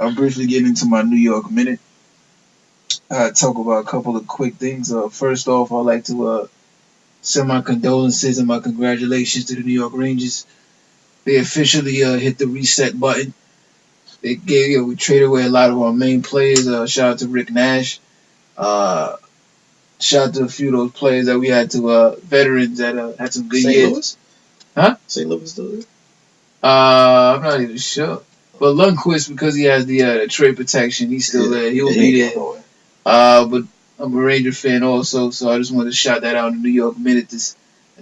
I'll briefly get into my New York minute. Talk about a couple of quick things. First off, I'd like to send my condolences and my congratulations to the New York Rangers. They officially hit the reset button. We traded away a lot of our main players. Shout out to Rick Nash. Uh, Shout out to a few of those players that we had to veterans that had some good St. years. Louis? Huh? St. Louis still there? I'm not even sure. But Lundqvist, because he has the trade protection, he's still there. He'll be there. But I'm a Ranger fan also, so I just wanted to shout that out in the New York minute.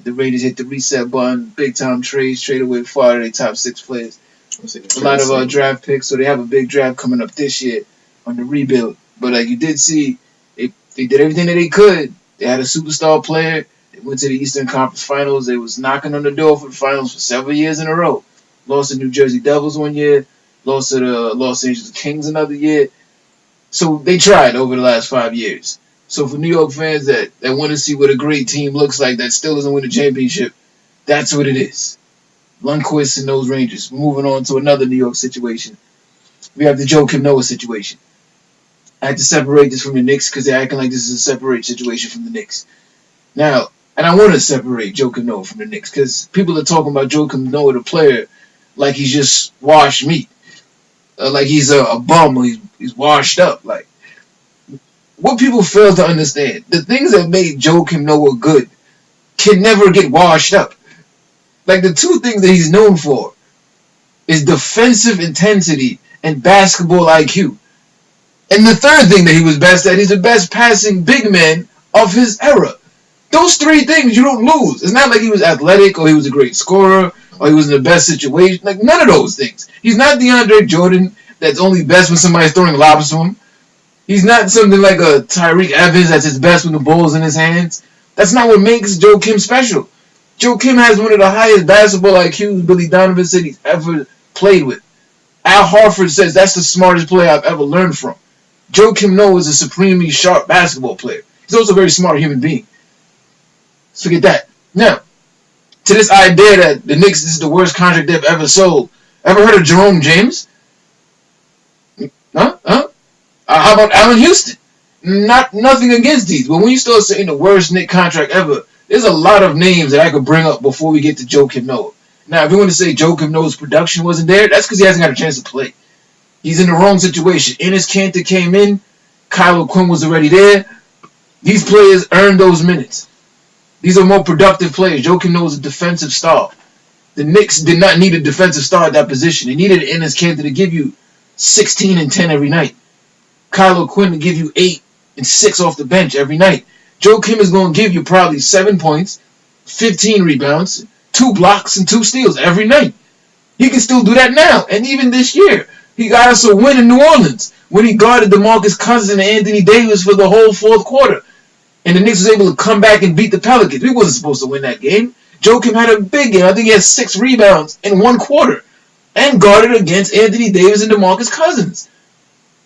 The Rangers hit the reset button, big time trades, trade away 4 of their top 6 players. A lot of draft picks, so they have a big draft coming up this year on the rebuild. But like you did see, they did everything that they could. They had a superstar player. They went to the Eastern Conference Finals. They was knocking on the door for the finals for several years in a row. Lost to New Jersey Devils one year. Lost to the Los Angeles Kings another year. So they tried over the last 5 years. So for New York fans that want to see what a great team looks like that still doesn't win a championship, that's what it is. Lundqvist and those Rangers. Moving on to another New York situation. We have the Joakim Noah situation. I had to separate this from the Knicks because they're acting like this is a separate situation from the Knicks. Now, and I want to separate Joakim Noah from the Knicks because people are talking about Joakim Noah, the player, like he's just washed meat. Like he's a bum or he's washed up. Like, what people fail to understand, the things that made Joakim Noah good can never get washed up. Like, the two things that he's known for is defensive intensity and basketball IQ. And the third thing that he was best at, he's the best passing big man of his era. Those 3 things you don't lose. It's not like he was athletic or he was a great scorer or he was in the best situation. Like, none of those things. He's not DeAndre Jordan that's only best when somebody's throwing lobs to him. He's not something like a Tyreek Evans that's his best when the ball's in his hands. That's not what makes Joakim special. Joakim has one of the highest basketball IQs Billy Donovan said he's ever played with. Al Horford says that's the smartest player I've ever learned from. Joakim Noah is a supremely sharp basketball player. He's also a very smart human being. Let's forget that. Now, to this idea that the Knicks, this is the worst contract they've ever sold. Ever heard of Jerome James? Huh? How about Allen Houston? Nothing against these, but when you start saying the worst Knicks contract ever, there's a lot of names that I could bring up before we get to Joakim Noah. Now, if you want to say Joakim Noah's production wasn't there, that's because he hasn't got a chance to play. He's in the wrong situation. Enes Kanter came in. Kyle Quinn was already there. These players earned those minutes. These are more productive players. Joakim Noah is a defensive star. The Knicks did not need a defensive star at that position. They needed Enes Kanter to give you 16 and 10 every night. Kyle Quinn to give you 8 and 6 off the bench every night. Joakim is going to give you probably 7 points, 15 rebounds, 2 blocks, and 2 steals every night. He can still do that now. And even this year, he got us a win in New Orleans when he guarded DeMarcus Cousins and Anthony Davis for the whole 4th quarter. And the Knicks was able to come back and beat the Pelicans. We wasn't supposed to win that game. Joakim had a big game. I think he had 6 rebounds in 1 quarter. And guarded against Anthony Davis and DeMarcus Cousins.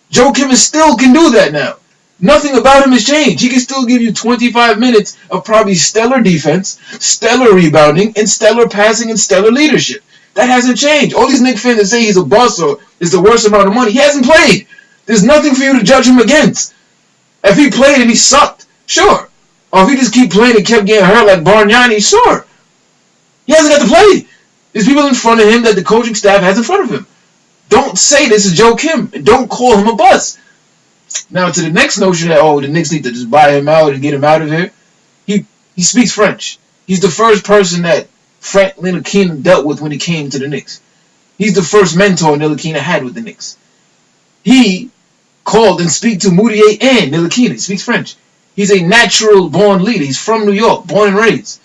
Joakim still can do that now. Nothing about him has changed. He can still give you 25 minutes of probably stellar defense, stellar rebounding, and stellar passing and stellar leadership. That hasn't changed. All these Knicks fans that say he's a bust or is the worst amount of money, he hasn't played. There's nothing for you to judge him against. If he played and he sucked, sure. Or if he just keep playing and kept getting hurt like Bargnani, sure. He hasn't got to play. There's people in front of him that the coaching staff has in front of him. Don't say this is Joakim, and don't call him a bust. Now to the next notion that, the Knicks need to just buy him out and get him out of here. He speaks French. He's the first person that Frank Ntilikina dealt with when he came to the Knicks. He's the first mentor Ntilikina had with the Knicks. He called and speak to Moutier and Ntilikina. He speaks French. He's a natural born leader. He's from New York, born and raised.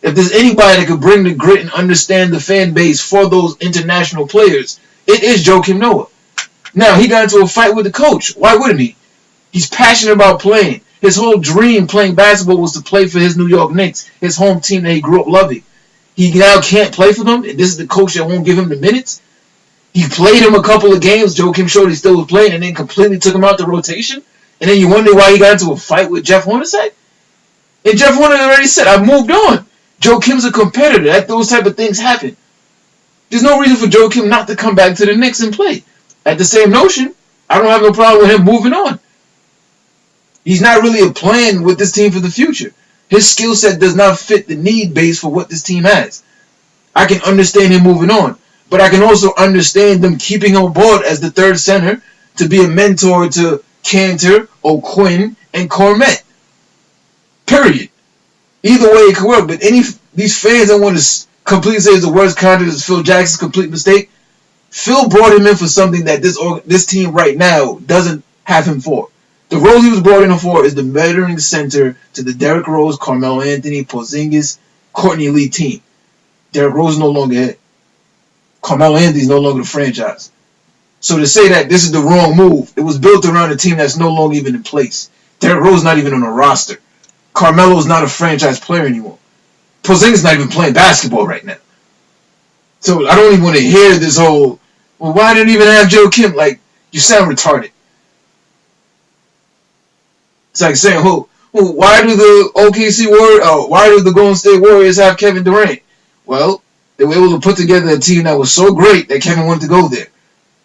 If there's anybody that could bring the grit and understand the fan base for those international players, it is Joakim Noah. Now, he got into a fight with the coach. Why wouldn't he? He's passionate about playing. His whole dream playing basketball was to play for his New York Knicks, his home team that he grew up loving. He now can't play for them, and this is the coach that won't give him the minutes. He played him a couple of games. Joakim showed he still was playing, and then completely took him out the rotation. And then you wonder why he got into a fight with Jeff Hornacek? And Jeff Hornacek already said, I moved on. Joakim's a competitor. Those type of things happen. There's no reason for Joakim not to come back to the Knicks and play. At the same notion, I don't have no problem with him moving on. He's not really a plan with this team for the future. His skill set does not fit the need base for what this team has. I can understand him moving on, but I can also understand them keeping him aboard as the third center to be a mentor to Cantor, O'Quinn, and Cormet. Period. Either way, it could work. But these fans that want to completely say it's the worst contract is Phil Jackson's complete mistake. Phil brought him in for something that this team right now doesn't have him for. The role he was brought in for is the veteran center to the Derrick Rose, Carmelo Anthony, Porzingis, Courtney Lee team. Derrick Rose is no longer here. Carmelo Anthony is no longer the franchise. So to say that this is the wrong move, it was built around a team that's no longer even in place. Derrick Rose is not even on a roster. Carmelo's not a franchise player anymore. Porzingis is not even playing basketball right now. So I don't even want to hear this whole, well, why didn't even have Joakim? Like, you sound retarded. It's like saying, why do the why do the Golden State Warriors have Kevin Durant? Well, they were able to put together a team that was so great that Kevin wanted to go there.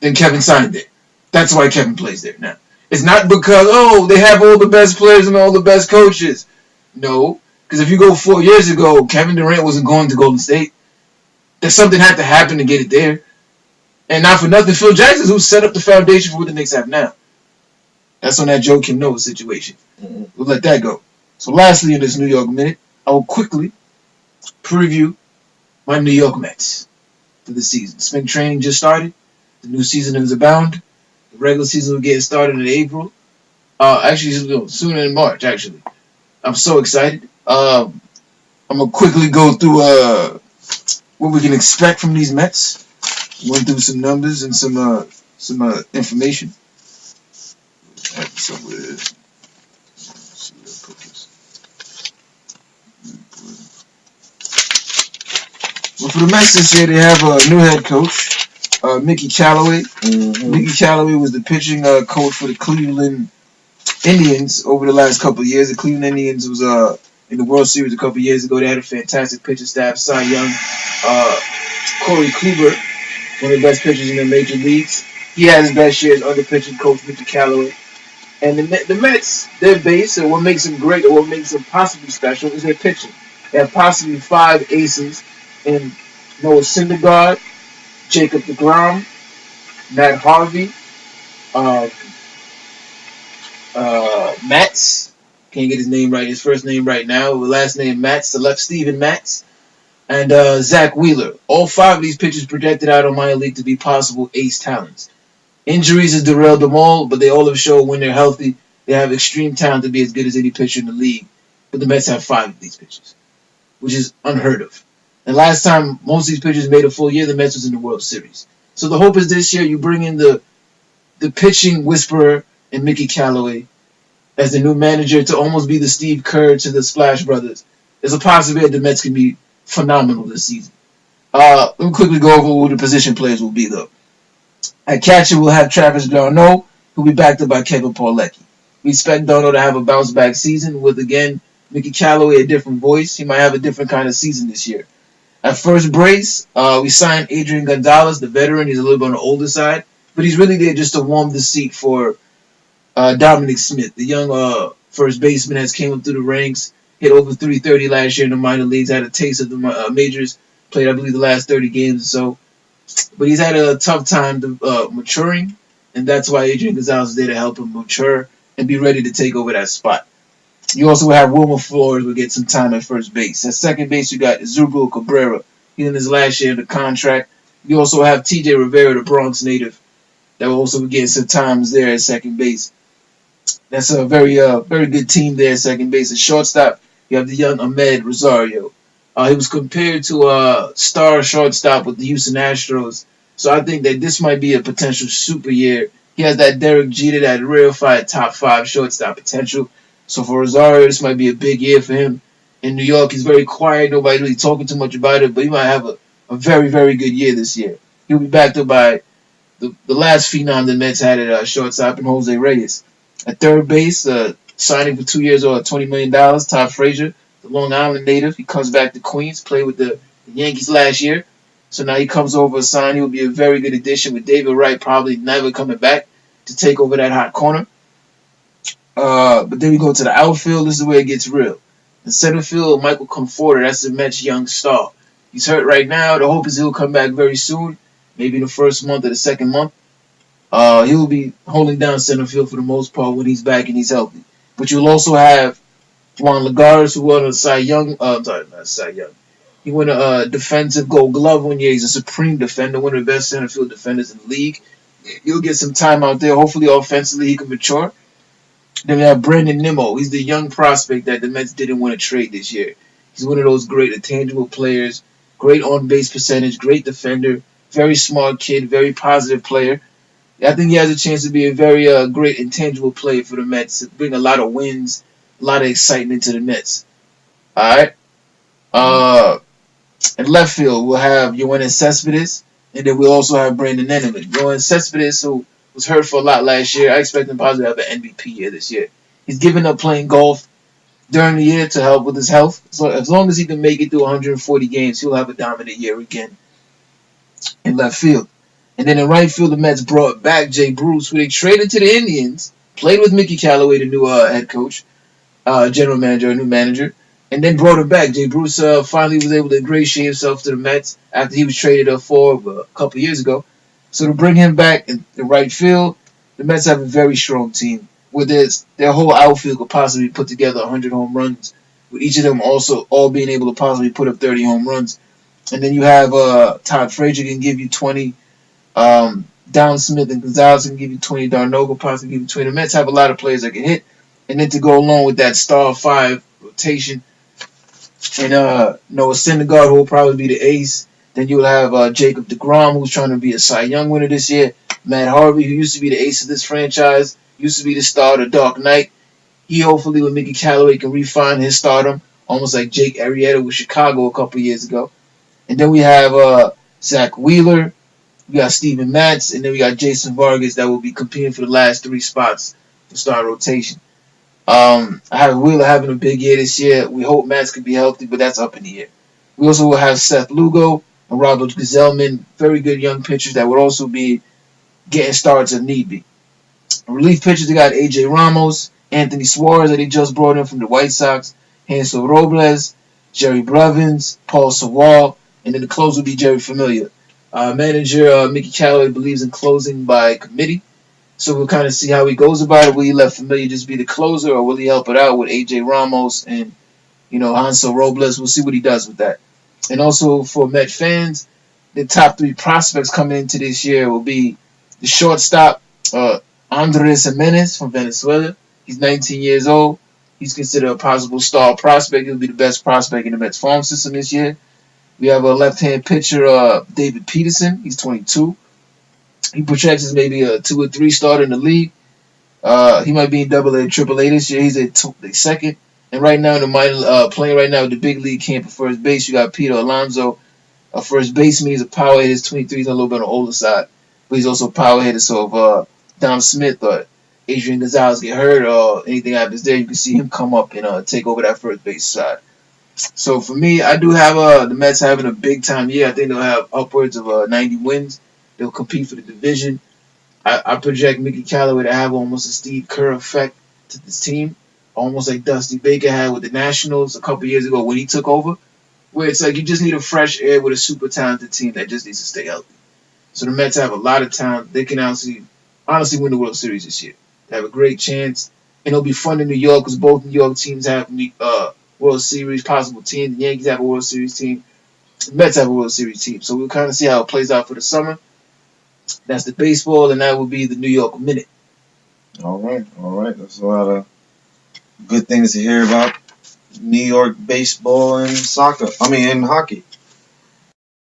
Then Kevin signed there. That's why Kevin plays there now. It's not because, they have all the best players and all the best coaches. No, because if you go 4 years ago, Kevin Durant wasn't going to Golden State. That something had to happen to get it there. And not for nothing, Phil Jackson, who set up the foundation for what the Knicks have now. That's on that Joakim Noah situation. We'll let that go. So lastly, in this New York Minute, I will quickly preview my New York Mets for the season. Spring training just started. The new season is abound. The regular season will get started in April. Actually, sooner in March, actually. I'm so excited. I'm going to quickly go through what we can expect from these Mets. Went through some numbers and some information. Somewhere. Well, for the Mets this year, they have a new head coach, Mickey Callaway. Mickey Callaway was the pitching coach for the Cleveland Indians over the last couple of years. The Cleveland Indians was in the World Series a couple of years ago. They had a fantastic pitching staff. Cy Young, Corey Kluber, one of the best pitchers in the major leagues. He had his best years under pitching coach Mickey Callaway. And the Mets, their base, and what makes them great, or what makes them possibly special, is their pitching. They have possibly 5 aces in Noah Syndergaard, Jacob deGrom, Matt Harvey, Matz. Can't get his name right. His first name right now. The last name Matz. The left Steven Matz. And Zach Wheeler. All 5 of these pitchers projected out on minor league to be possible ace talents. Injuries have derailed them all, but they all have shown when they're healthy, they have extreme talent to be as good as any pitcher in the league. But the Mets have 5 of these pitchers, which is unheard of. And last time most of these pitchers made a full year, the Mets was in the World Series. So the hope is this year you bring in the pitching whisperer and Mickey Callaway as the new manager to almost be the Steve Kerr to the Splash Brothers. There's a possibility the Mets can be phenomenal this season. Let me quickly go over who the position players will be, though. At catcher, we'll have Travis d'Arnaud, who will be backed up by Kevin Paulecki. We expect d'Arnaud to have a bounce-back season with, again, Mickey Callaway, a different voice. He might have a different kind of season this year. At first base, we signed Adrian Gonzalez, the veteran. He's a little bit on the older side, but he's really there just to warm the seat for Dominic Smith, the young first baseman that's came up through the ranks, hit over 330 last year in the minor leagues, had a taste of the majors, played, I believe, the last 30 games or so. But he's had a tough time maturing, and that's why Adrian Gonzalez is there to help him mature and be ready to take over that spot. You also have Wilmer Flores will get some time at first base. At second base, you got Zubul Cabrera. He's in his last year of the contract. You also have T.J. Rivera, the Bronx native, that will also be getting some times there at second base. That's a very good team there at second base. At shortstop, you have the young Ahmed Rosario. He was compared to a star shortstop with the Houston Astros. So I think that this might be a potential super year. He has that Derek Jeter, that rarefied top 5 shortstop potential. So for Rosario, this might be a big year for him. In New York, he's very quiet. Nobody really talking too much about it. But he might have a very, very good year this year. He'll be backed up by the last phenom the Mets had at shortstop and Jose Reyes. At third base, signing for 2 years or $20 million, Todd Frazier, the Long Island native. He comes back to Queens, played with the Yankees last year. So now he comes over, signed. He'll be a very good addition with David Wright probably never coming back to take over that hot corner. But then we go to the outfield. This is where it gets real. In center field, Michael Conforto, that's the Mets' young star. He's hurt right now. The hope is he'll come back very soon, maybe in the first month or the second month. He'll be holding down center field for the most part when he's back and he's healthy. But you'll also have Juan Lagares, who won a Cy Young. Sorry, not Cy Young. He won a defensive Gold Glove one year. He's a supreme defender, one of the best center field defenders in the league. He'll get some time out there. Hopefully, offensively, he can mature. Then we have Brandon Nimmo. He's the young prospect that the Mets didn't want to trade this year. He's one of those great intangible players, great on-base percentage, great defender, very smart kid, very positive player. I think he has a chance to be a very great intangible player for the Mets, to bring a lot of wins, a lot of excitement to the Mets. All right. In left field, we'll have Yoenis Cespedes, and then we'll also have Brandon Nenneman. Yoenis Cespedes, who was hurt for a lot last year, I expect him possibly to have an MVP year this year. He's given up playing golf during the year to help with his health. So as long as he can make it through 140 games, he'll have a dominant year again in left field. And then in right field, the Mets brought back Jay Bruce, who they traded to the Indians, played with Mickey Callaway, the new head coach, general manager, a new manager, and then brought him back. Jay Bruce finally was able to ingratiate himself to the Mets after he was traded for a couple years ago. So to bring him back in the right field, the Mets have a very strong team. With their whole outfield could possibly put together 100 home runs, with each of them also all being able to possibly put up 30 home runs. And then you have Todd Frazier can give you 20. Down Smith and Gonzalez can give you 20. Darno can possibly give you 20. The Mets have a lot of players that can hit. And then to go along with that star 5 rotation, and Noah Syndergaard, who will probably be the ace. Then you'll have Jacob deGrom, who's trying to be a Cy Young winner this year. Matt Harvey, who used to be the ace of this franchise, used to be the star of the Dark Knight. He hopefully with Mickey Callaway can refine his stardom, almost like Jake Arrieta with Chicago a couple years ago. And then we have Zach Wheeler. We got Steven Matz, and then we got Jason Vargas that will be competing for the last 3 spots for star rotation. I have Wheeler having a big year this year. We hope Matz can be healthy, but that's up in the air. We also will have Seth Lugo and Robert Gazelman, very good young pitchers that would also be getting starts if need be. Relief pitchers, they got A.J. Ramos, Anthony Suarez that he just brought in from the White Sox, Hansel Robles, Jerry Blevins, Paul Sawal, and then the closer will be Jerry Familia. Manager Mickey Callaway believes in closing by committee, so we'll kind of see how he goes about it. Will he let Familia just be the closer, or will he help it out with A.J. Ramos and Hansel Robles? We'll see what he does with that. And also for Met fans, the top 3 prospects coming into this year will be the shortstop Andres Jimenez from Venezuela. He's 19 years old. He's considered a possible star prospect. He'll be the best prospect in the Mets farm system this year. We have a left-hand pitcher, David Peterson. He's 22. He projects as maybe a 2 or 3 starter in the league. He might be in AA, AAA this year. He's at second. And right now, in the minor, playing right now with the big league camp at first base, you got Peter Alonso, a first baseman. He's a power hitter. He's 23. He's a little bit on the older side, but he's also a power hitter. So if Dom Smith or Adrian Gonzalez get hurt or anything happens there, you can see him come up and take over that first base side. So for me, I do have the Mets having a big time year. I think they'll have upwards of 90 wins. They'll compete for the division. I project Mickey Callaway to have almost a Steve Kerr effect to this team, almost like Dusty Baker had with the Nationals a couple years ago when he took over, where it's like you just need a fresh air with a super talented team that just needs to stay healthy. So the Mets have a lot of talent. They can honestly win the World Series this year. They have a great chance, and it'll be fun in New York because both New York teams have World Series possible team. The Yankees have a World Series team. The Mets have a World Series team. So we'll kind of see how it plays out for the summer. That's the baseball, and that will be the New York Minute. All right. That's a lot of good things to hear about New York baseball and soccer. And hockey.